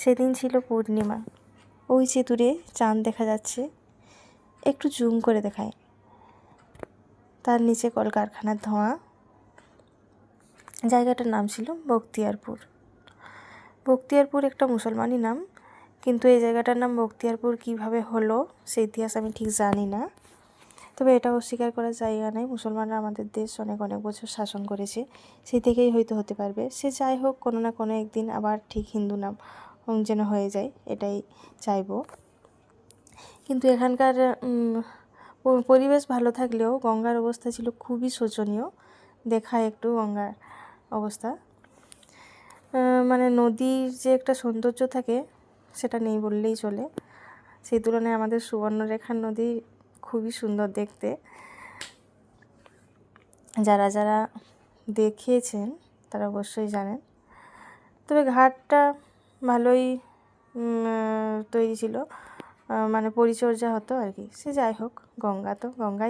সেদিন ছিল পূর্ণিমা। ওই যে দূরে চাঁদ দেখা যাচ্ছে, একটু জুম করে দেখায়। তার নিচে কলকারখানার ধোঁয়া। জায়গাটার নাম ছিল বখতিয়ারপুর। বখতিয়ারপুর একটা মুসলমানি নাম, কিন্তু এই জায়গাটার নাম বখতিয়ারপুর কীভাবে হলো সে ইতিহাস আমি ঠিক জানি না। তবে এটা অস্বীকার করার জায়গা নেই, মুসলমানরা আমাদের দেশ অনেক অনেক বছর শাসন করেছে, সেই থেকেই হয়তো হতে পারবে। সে যাই হোক, কোনো না কোনো একদিন আবার ঠিক হিন্দু নাম যেন হয়ে যায়, এটাই চাইবো। কিন্তু এখানকার পরিবেশ ভালো থাকলেও গঙ্গার অবস্থা ছিল খুবই শোচনীয়। দেখায় একটু গঙ্গার অবস্থা, মানে নদীর যে একটা সৌন্দর্য থাকে সেটা নেই বললেই চলে। সেই তুলনায় আমাদের সুবর্ণরেখার নদী খুবই সুন্দর দেখতে। যারা যারা দেখিয়েছেন তারা অবশ্যই জানেন। তবে ঘাটটা ভালোই তৈরি ছিল, মানে পরিচর্যা হতো আর কি। সে যাই হোক, গঙ্গা তো গঙ্গাই।